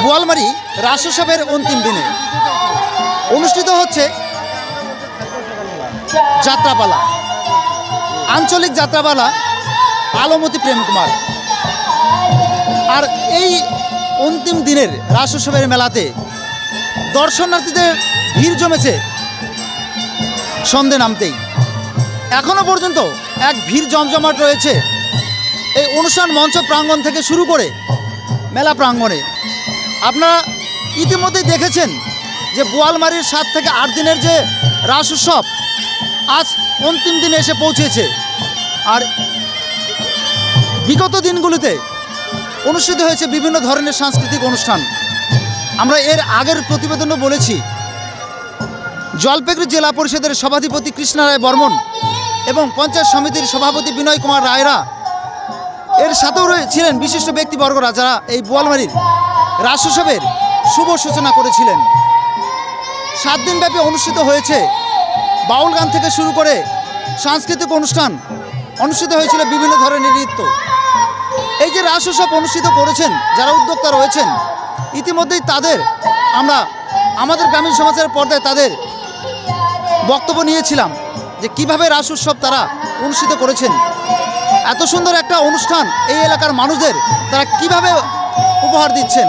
বোয়ালমারী রাস উৎসবের অন্তিম দিনে অনুষ্ঠিত হচ্ছে যাত্রাপালা, আঞ্চলিক যাত্রাপালা আলমতি প্রেম কুমার। আর এই অন্তিম দিনের রাস উৎসবের মেলাতে দর্শনার্থীদের ভিড় জমেছে সন্ধে নামতেই। এখনও পর্যন্ত এক ভিড় জমজমাট রয়েছে এই অনুষ্ঠান মঞ্চ প্রাঙ্গণ থেকে শুরু করে মেলা প্রাঙ্গণে। আপনারা ইতিমধ্যেই দেখেছেন যে বোয়ালমারীর 7 থেকে 8 দিনের যে রাস উৎসব আজ অন্তিম দিনে এসে পৌঁছেছে। আর বিগত দিনগুলিতে অনুষ্ঠিত হয়েছে বিভিন্ন ধরনের সাংস্কৃতিক অনুষ্ঠান। আমরা এর আগের প্রতিবেদনও বলেছি, জলপাইগুড়ি জেলা পরিষদের সভাধিপতি কৃষ্ণা রায় বর্মন এবং পঞ্চায়েত সমিতির সভাপতি বিনয় কুমার রায়রা, এর সাথেও ছিলেন বিশিষ্ট ব্যক্তিবর্গরা, যারা এই বোয়ালমারীর রাস উৎসবের শুভ সূচনা করেছিলেন। 7 দিনব্যাপী অনুষ্ঠিত হয়েছে বাউল গান থেকে শুরু করে সাংস্কৃতিক অনুষ্ঠান, অনুষ্ঠিত হয়েছিল বিভিন্ন ধরনের নৃত্য। এই যে রাস উৎসব অনুষ্ঠিত করেছেন যারা উদ্যোক্তা রয়েছেন, ইতিমধ্যেই তাদের আমরা আমাদের গ্রামীণ সমাজের পর্দায় তাদের বক্তব্য নিয়েছিলাম যে কিভাবে রাস উৎসব তারা অনুষ্ঠিত করেছেন। এত সুন্দর একটা অনুষ্ঠান এই এলাকার মানুষদের তারা কিভাবে উপহার দিচ্ছেন।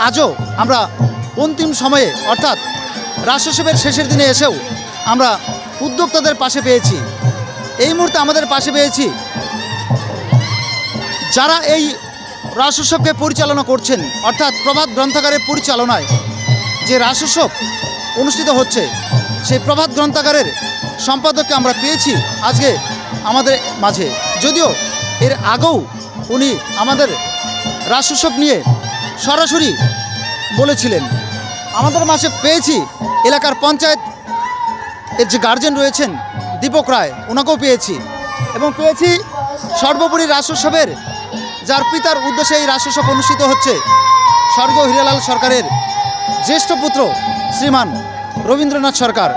আজও আমরা অন্তিম সময়ে অর্থাৎ রাস উৎসবের শেষের দিনে এসেও আমরা উদ্যোক্তাদের পাশে পেয়েছি। এই মুহূর্তে আমাদের পাশে পেয়েছি যারা এই রাস উৎসবকে পরিচালনা করছেন, অর্থাৎ প্রভাত গ্রন্থাগারের পরিচালনায় যে রাস উৎসব অনুষ্ঠিত হচ্ছে, সেই প্রভাত গ্রন্থাগারের সম্পাদককে আমরা পেয়েছি আজকে আমাদের মাঝে। যদিও এর আগেও উনি আমাদের রাস উৎসব নিয়ে সরাসরি বলেছিলেন। আমাদের মাঝে পেয়েছি এলাকার পঞ্চায়েত এর যে গার্জেন রয়েছেন দীপক রায়, ওনাকেও পেয়েছি এবং পেয়েছি সর্বোপরি রাস উৎসবের যার পিতার উদ্দেশ্যে এই রাস উৎসব অনুষ্ঠিত হচ্ছে, স্বর্গীয় হীরালাল সরকারের জ্যেষ্ঠ পুত্র শ্রীমান রবীন্দ্রনাথ সরকার।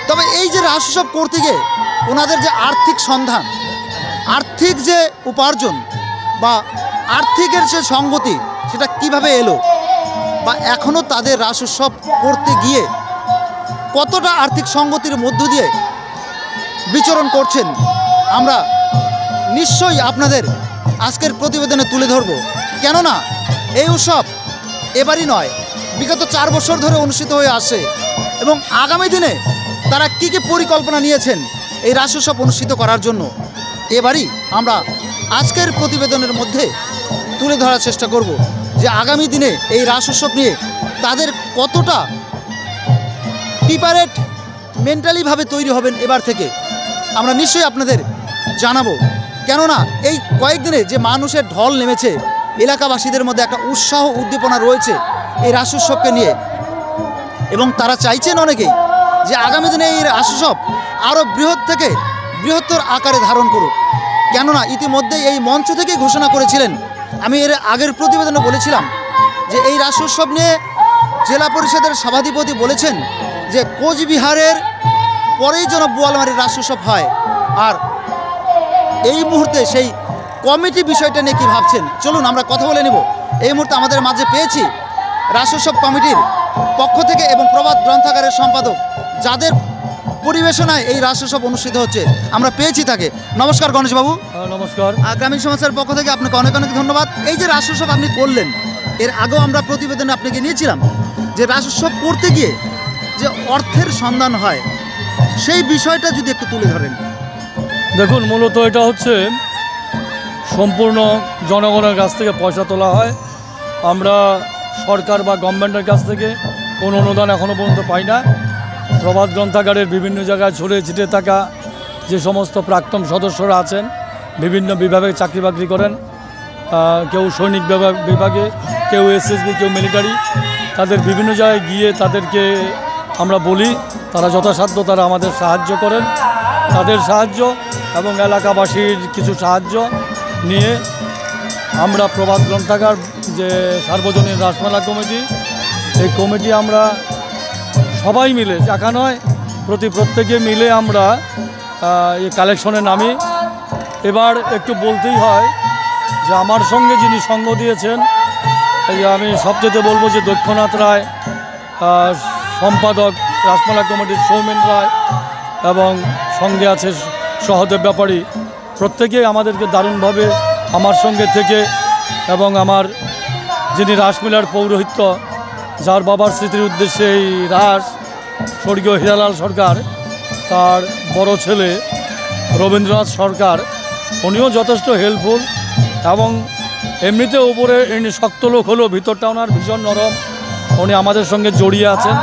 তবে এই যে রাস উৎসব করতে গিয়ে ওনাদের যে আর্থিক সন্ধান, আর্থিক যে উপার্জন বা আর্থিকের যে সঙ্গতি, সেটা কিভাবে এলো বা এখনও তাদের রাস উৎসব করতে গিয়ে কতটা আর্থিক সঙ্গতির মধ্য দিয়ে বিচরণ করছেন, আমরা নিশ্চয়ই আপনাদের আজকের প্রতিবেদনে তুলে ধরব। কেননা এই উৎসব এবারই নয়, বিগত 4 বছর ধরে অনুষ্ঠিত হয়ে আসে এবং আগামী দিনে তারা কী কী পরিকল্পনা নিয়েছেন এই রাস উৎসব অনুষ্ঠিত করার জন্য, এবারই আমরা আজকের প্রতিবেদনের মধ্যে তুলে ধরার চেষ্টা করব যে আগামী দিনে এই রাস উৎসব নিয়ে তাদের কতটা প্রিপারেট মেন্টালিভাবে তৈরি হবেন এবার থেকে আমরা নিশ্চয়ই আপনাদের জানাবো। কেননা এই কয়েকদিনে যে মানুষের ঢল নেমেছে, এলাকাবাসীদের মধ্যে একটা উৎসাহ উদ্দীপনা রয়েছে এই রাস উৎসবকে নিয়ে এবং তারা চাইছেন অনেকেই যে আগামী দিনে এই রাস উৎসব আরও বৃহৎ থেকে বৃহত্তর আকারে ধারণ করুক। কেননা ইতিমধ্যেই এই মঞ্চ থেকেই ঘোষণা করেছিলেন, আমি এর আগের প্রতিবেদনে বলেছিলাম যে এই রাস উৎসব নিয়ে জেলা পরিষদের সভাধিপতি বলেছেন যে কোচবিহারের পরেই যেন বোয়ালমারীর রাস উৎসব হয়। আর এই মুহূর্তে সেই কমিটি বিষয়টা নিয়ে কী ভাবছেন, চলুন আমরা কথা বলে নেব। এই মুহূর্তে আমাদের মাঝে পেয়েছি রাস উৎসব কমিটির পক্ষ থেকে এবং প্রভাত গ্রন্থাগারের সম্পাদক, যাদের পরিবেশনায় এই রাস উৎসব অনুষ্ঠিত হচ্ছে, আমরা পেয়েছি তাকে। নমস্কার গণেশবাবু। নমস্কার। গ্রামীণ সমাজের পক্ষ থেকে আপনাকে অনেক অনেক ধন্যবাদ। এই যে রাস উৎসব আপনি করলেন, এর আগেও আমরা প্রতিবেদনে আপনাকে নিয়েছিলাম যে রাস উৎসব করতে গিয়ে যে অর্থের সন্ধান হয়, সেই বিষয়টা যদি একটু তুলে ধরেন। দেখুন, মূলত এটা হচ্ছে সম্পূর্ণ জনগণের কাছ থেকে পয়সা তোলা হয়। আমরা সরকার বা গভর্নমেন্টের কাছ থেকে কোনো অনুদান এখনও পর্যন্ত পাই না। প্রভাত গ্রন্থাগারের বিভিন্ন জায়গায় ছড়িয়ে ছিটে থাকা যে সমস্ত প্রাক্তন সদস্যরা আছেন, বিভিন্ন বিভাগে চাকরি বাকরি করেন, কেউ সৈনিক বিভাগে, কেউ এসএসবি, কেউ মিলিটারি, তাদের বিভিন্ন জায়গায় গিয়ে তাদেরকে আমরা বলি, তারা যথাসাধ্য তারা আমাদের সাহায্য করেন। তাদের সাহায্য এবং এলাকাবাসীর কিছু সাহায্য নিয়ে আমরা প্রভাত গ্রন্থাগার যে সার্বজনীন রাসমেলা কমিটি, এই কমিটি আমরা সবাই মিলে, একা নয়, প্রত্যেকে মিলে আমরা এই কালেকশনে নামি। এবার একটু বলতেই হয় যে আমার সঙ্গে যিনি সঙ্গ দিয়েছেন এই যে আমি সবচেয়ে বলবো যে দক্ষনাথ রায়, সম্পাদক রাসমেলা কমিটির সৌমেন রায় এবং সঙ্গে আছে সহদেব ব্যাপারী, প্রত্যেকেই আমাদেরকে দারুণভাবে আমার সঙ্গে থেকে এবং আমার যিনি রাসমেলার পৌরোহিত্য, যার বাবার স্মৃতির উদ্দেশ্যে এই রাস স্বর্গীয় হীরালাল সরকার, তার বড় ছেলে রবীন্দ্রনাথ সরকার, উনিও যথেষ্ট হেল্পফুল এবং এমনিতে উপরে ইনি শক্ত লোক হলেও ভিতরটা ওনার ভীষণ নরম, উনি আমাদের সঙ্গে জড়িয়ে আছেন।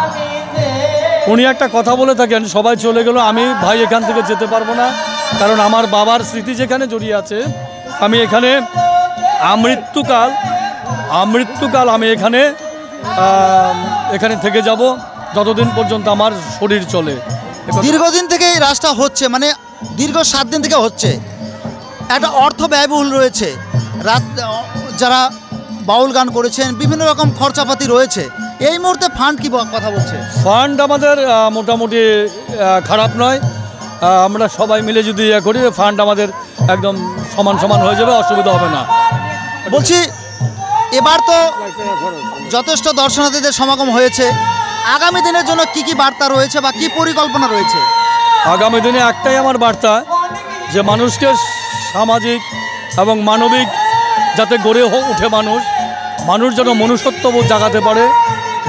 উনি একটা কথা বলে থাকেন, সবাই চলে গেল, আমি ভাই এখান থেকে যেতে পারবো না, কারণ আমার বাবার স্মৃতি যেখানে জড়িয়ে আছে, আমি এখানে আমৃত্যুকাল আমি এখানে থেকে যাব যতদিন পর্যন্ত আমার শরীর চলে। দীর্ঘদিন থেকে এই রাসটা হচ্ছে, মানে দীর্ঘ 7 দিন থেকে হচ্ছে, একটা অর্থ ব্যয়বহুল রয়েছে, রাত যারা বাউল গান করেছেন, বিভিন্ন রকম খরচাপাতি রয়েছে। এই মুহূর্তে ফান্ড কি কথা বলছে? ফান্ড আমাদের মোটামুটি খারাপ নয়, আমরা সবাই মিলে যদি ইয়ে করি ফান্ড আমাদের একদম সমান সমান হয়ে যাবে, অসুবিধা হবে না। বলছি এবার তো যথেষ্ট দর্শনার্থীদের সমাগম হয়েছে, আগামী দিনের জন্য কি কি বার্তা রয়েছে বা কি পরিকল্পনা রয়েছে? আগামী দিনে একটাই আমার বার্তা, যে মানুষকে সামাজিক এবং মানবিক যাতে গড়ে উঠে, মানুষ যেন মনুষ্যত্ববোধ জাগাতে পারে,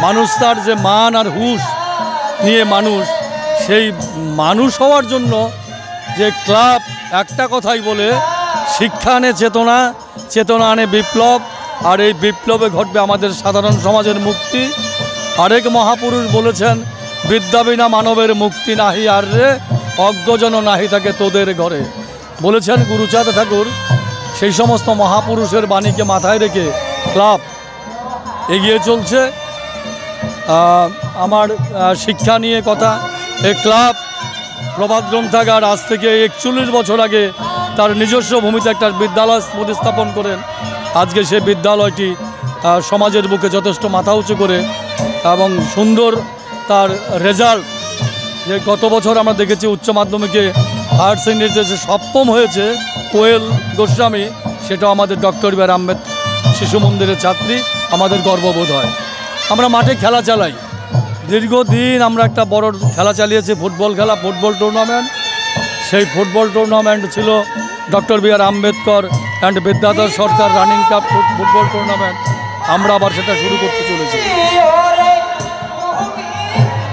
মানুষ তার যে মান আর হুঁশ নিয়ে সেই মানুষ হওয়ার জন্য যে ক্লাব একটা কথাই বলে, শিক্ষা আনে চেতনা, চেতনা আনে বিপ্লব, আর এই বিপ্লবে ঘটবে আমাদের সাধারণ সমাজের মুক্তি। আরেক মহাপুরুষ বলেছেন, বিদ্যা বিনা মানবের মুক্তি নাহি আর রে, অজ্ঞজন নাহি থাকে তোদের ঘরে, বলেছেন গুরুচাঁদ ঠাকুর। সেই সমস্ত মহাপুরুষের বাণীকে মাথায় রেখে ক্লাব এগিয়ে চলছে। আমার শিক্ষা নিয়ে কথা, এই ক্লাব প্রভাত গ্রন্থাগার আজ থেকে 41 বছর আগে তার নিজস্ব ভূমিতে একটা বিদ্যালয় প্রতিস্থাপন করেন। আজকে সেই বিদ্যালয়টি সমাজের বুকে যথেষ্ট মাথা উঁচু করে এবং সুন্দর তার রেজাল্ট, যে গত বছর আমরা দেখেছি উচ্চ মাধ্যমিকে হায়ার সেকেন্ডারিতে যে 7ম হয়েছে কোয়েল গোস্বামী, সেটাও আমাদের ডক্টর বি আর আম্বেদকর শিশু মন্দিরের ছাত্রী, আমাদের গর্ববোধ হয়। আমরা মাঠে খেলা চালাই, দীর্ঘদিন আমরা একটা বড় খেলা চালিয়েছি, ফুটবল টুর্নামেন্ট। সেই ফুটবল টুর্নামেন্ট ছিল doctor B R Ambedkar and Bidyadhar Sarkar running cup football tournament. আমরা আবার সেটা শুরু করতে চলেছি।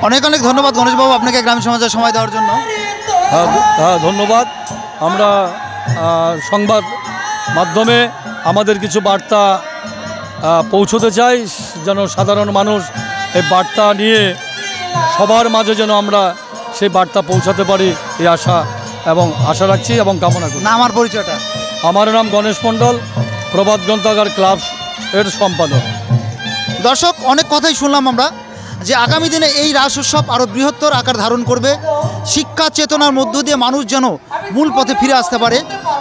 অনেক অনেক ধন্যবাদ গণেশবাবু আপনাকে গ্রামীণ সমাজের সময় দেওয়ার জন্য। হ্যাঁ ধন্যবাদ। আমরা সংবাদ মাধ্যমে আমাদের কিছু বার্তা পৌঁছতে চাই, যেন সাধারণ মানুষ এই বার্তা নিয়ে সবার মাঝে যেন আমরা সেই বার্তা পৌঁছাতে পারি, এই আশা রাখছি এবং কামনা করি। না, আমার পরিচয়টা? আমার নাম গণেশ মণ্ডল, প্রভাত গ্রন্থাগার ক্লাব এর সম্পাদক। দর্শক, অনেক কথাই শুনলাম আমরা, যে আগামী দিনে এই রাস উৎসব আরও বৃহত্তর আকার ধারণ করবে, শিক্ষা চেতনার মধ্য দিয়ে মানুষ যেন মূল পথে ফিরে আসতে পারে।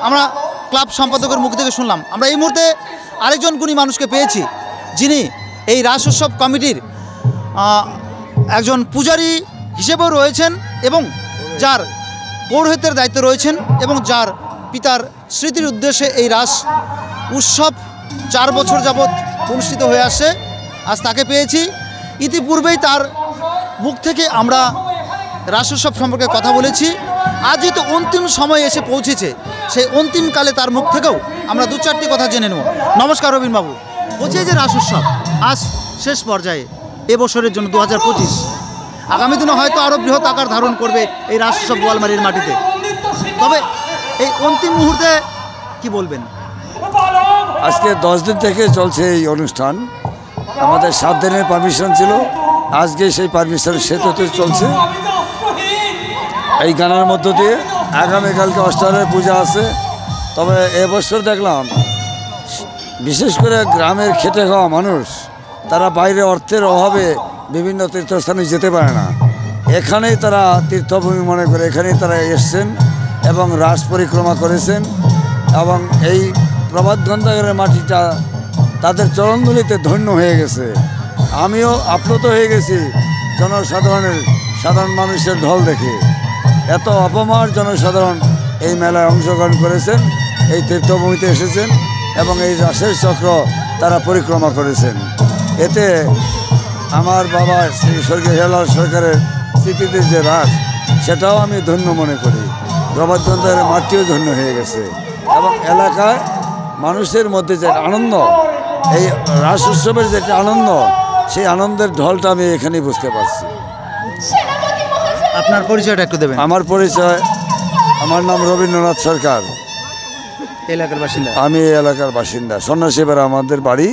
আমরা ক্লাব সম্পাদকের মুখ থেকে শুনলাম। আমরা এই মুহূর্তে আরেকজন গুণী মানুষকে পেয়েছি, যিনি এই রাস উৎসব কমিটির একজন পূজারী হিসেবেও রয়েছেন এবং যার পৌরোহিত্যের দায়িত্ব রয়েছেন এবং যার পিতার স্মৃতির উদ্দেশ্যে এই রাস উৎসব 4 বছর যাবৎ অনুষ্ঠিত হয়ে আসছে। আজ তাকে পেয়েছি। ইতিপূর্বেই তার মুখ থেকে আমরা রাস উৎসব সম্পর্কে কথা বলেছি। আজ যেহেতু অন্তিম সময় এসে পৌঁছেছে, সেই অন্তিমকালে তার মুখ থেকেও আমরা 2-4টি কথা জেনে নেব। নমস্কার রবীন্দ্রবাবু। বলছি, যে রাস উৎসব আজ শেষ পর্যায়ে এবছরের জন্য 2025, আগামী দিনে হয়তো আরও বৃহৎ আকার ধারণ করবে এই রাস উৎসব বোয়ালমারির মাটিতে, তবে এই অন্তিম মুহূর্তে কি বলবেন? আজকে 10 দিন থেকে চলছে এই অনুষ্ঠান। আমাদের 7 দিনের পারমিশন ছিল, আজকে সেই পারমিশনের সেতুতে চলছে। এই গানের মধ্য দিয়ে আগামীকালকে অষ্টালয়ের পূজা আছে। তবে এবছর দেখলাম বিশেষ করে গ্রামের খেটে খাওয়া মানুষ, তারা বাইরে অর্থের অভাবে বিভিন্ন তীর্থস্থানে যেতে পারে না, এখানেই তারা তীর্থভূমি মনে করে এখানেই তারা এসছেন এবং রাস পরিক্রমা করেছেন এবং এই প্রভাত গ্রন্থাগারের মাটিটা তাদের চরণধুলিতে ধন্য হয়ে গেছে। আমিও আপ্লুত হয়ে গেছি সাধারণ মানুষের ঢল দেখে। এত অপমার জনসাধারণ এই মেলায় অংশগ্রহণ করেছেন, এই তীর্থভূমিতে এসেছেন এবং এই রাসের চক্র তারা পরিক্রমা করেছেন। এতে আমার বাবা শ্রী স্বর্গীয় হিরালাল সরকারের স্মৃতিতে যে রাস, সেটাও আমি ধন্য মনে করি। প্রভাত গ্রন্থাগারের মাঠটিও ধন্য হয়ে গেছে এবং এলাকায় মানুষের মধ্যে যে আনন্দ, এই রাস উৎসবের যে আনন্দ, সেই আনন্দের ঢলটা আমি এখানেই বুঝতে পারছি। আপনার পরিচয়টা একটু দেবেন। আমার পরিচয়, আমার নাম রবীন্দ্রনাথ সরকার, এলাকার বাসিন্দা। আমি এই এলাকার বাসিন্দা। সন্ন্যাসীপাড়া আমাদের বাড়ি।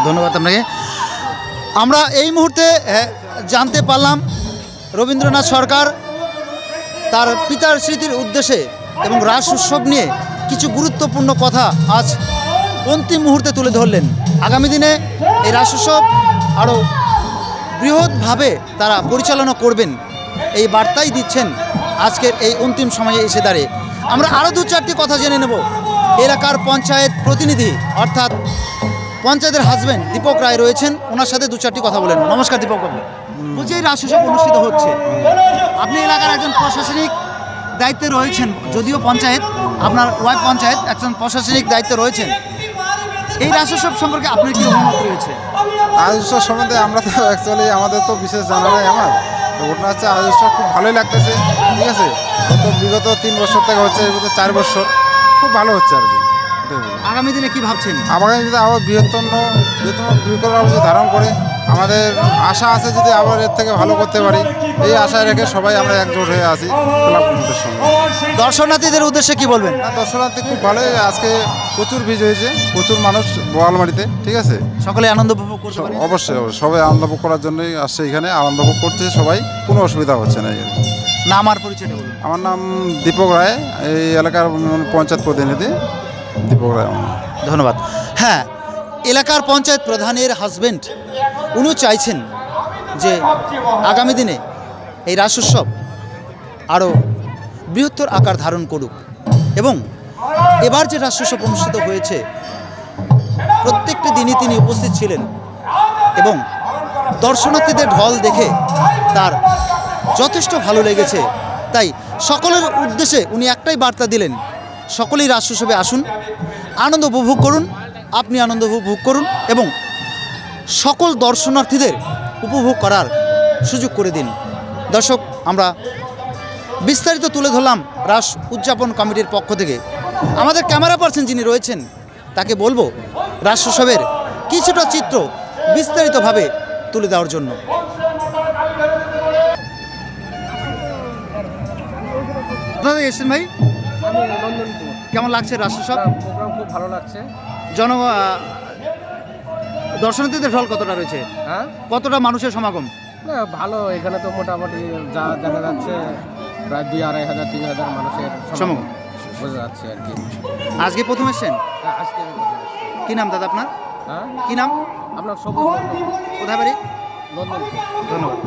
ধন্যবাদ আপনাকে। আমরা এই মুহূর্তে জানতে পারলাম রবীন্দ্রনাথ সরকার তার পিতার স্মৃতির উদ্দেশ্যে এবং রাস উৎসব নিয়ে কিছু গুরুত্বপূর্ণ কথা আজ অন্তিম মুহূর্তে তুলে ধরলেন। আগামী দিনে এই রাস উৎসব আরও বৃহৎভাবে তারা পরিচালনা করবেন, এই বার্তাই দিচ্ছেন আজকের এই অন্তিম সময়ে এসে দাঁড়িয়ে। আমরা আরও 2-4টি কথা জেনে নেব। এলাকার পঞ্চায়েত প্রতিনিধি অর্থাৎ পঞ্চায়েতের হাজবেন্ড দীপক রায় রয়েছেন, ওনার সাথে 2-4টি কথা বলেন। নমস্কার দীপক বাবু। বলছি এই রাস উৎসব অনুষ্ঠিত হচ্ছে, আপনি এলাকার একজন প্রশাসনিক দায়িত্বে রয়েছেন, যদিও পঞ্চায়েত আপনার ওয়ার্ড পঞ্চায়েত, একজন প্রশাসনিক দায়িত্বে রয়েছেন। এই রাস উৎসব সম্পর্কে আপনার কী অভিমত রয়েছে? রাস উৎসব সম্বন্ধে আমরা তো অ্যাকচুয়ালি আমাদের তো বিশেষ জানা নেই আমার, তো ওটা হচ্ছে রাস উৎসব খুব ভালোই লাগতেছে। ঠিক আছে, বিগত 3 বছর থেকে হচ্ছে, 4 বছর খুব ভালো হচ্ছে আর কি। আগামী দিনে কি ভাবছেন? আগামী যদি আবার বৃহত্তম পরিকল্পনা ধারণ করে আমাদের আশা আছে যদি আবার এর থেকে ভালো করতে পারি, এই আশায় রেখে সবাই আমরা একজোট হয়ে আছি ক্লাব কমিটির সঙ্গে। দর্শনার্থীদের উদ্দেশ্যে কি বলবেন? না, দর্শনার্থী খুব ভালোই, আজকে প্রচুর ভিড় হয়েছে, প্রচুর মানুষ বোয়ালমারিতে। ঠিক আছে, সকলে আনন্দ উপভোগ করতে পারে। অবশ্যই সবাই আনন্দ ভোগ করার জন্যই আসছে এখানে, আনন্দ ভোগ করতেছে সবাই, কোনো অসুবিধা হচ্ছে না এখানে। নাম আর পরিচয়টা বলুন। আমার নাম দীপক রায়, এই এলাকার পঞ্চায়েত প্রতিনিধি দীপক রায় আমার। ধন্যবাদ। হ্যাঁ, এলাকার পঞ্চায়েত প্রধানের হাজবেন্ড উনিও চাইছেন যে আগামী দিনে এই রাস উৎসব আরও বৃহত্তর আকার ধারণ করুক এবং এবার যে রাস উৎসব অনুষ্ঠিত হয়েছে প্রত্যেকটি দিনই তিনি উপস্থিত ছিলেন এবং দর্শনার্থীদের ঢল দেখে তার যথেষ্ট ভালো লেগেছে। তাই সকলের উদ্দেশ্যে উনি একটাই বার্তা দিলেন, সকলেই রাস উৎসবে আসুন, আনন্দ উপভোগ করুন, আপনি আনন্দ উপভোগ করুন এবং সকল দর্শনার্থীদের উপভোগ করার সুযোগ করে দিন। দর্শক, আমরা বিস্তারিত তুলে ধরলাম রাস উদযাপন কমিটির পক্ষ থেকে। আমাদের ক্যামেরা পার্সন যিনি রয়েছেন তাকে বলবো রাস উৎসবের কিছুটা চিত্র বিস্তারিতভাবে তুলে দেওয়ার জন্য। কোথা থেকে এসেছেন ভাই? আমি নন্দনপুর। কেমন লাগছে রাস উৎসব? প্রোগ্রাম খুব ভালো লাগছে। দর্শনার্থীদের ঢল কতটা রয়েছে? হ্যাঁ, কতটা মানুষের সমাগম? না ভালো, এখানে তো মোটামুটি যা দেখা যাচ্ছে প্রায় 2-2.5 হাজার 3 হাজার মানুষের সমাগম বোঝা যাচ্ছে আর কি। আজকে প্রথম এসেছেন? হ্যাঁ, আজকে আমি প্রথম এসেছি। কি নাম দাদা আপনার? হ্যাঁ, কি নাম? আপনার সবুজ কোথায় বাড়ি? নন্দনপুর। ধন্যবাদ।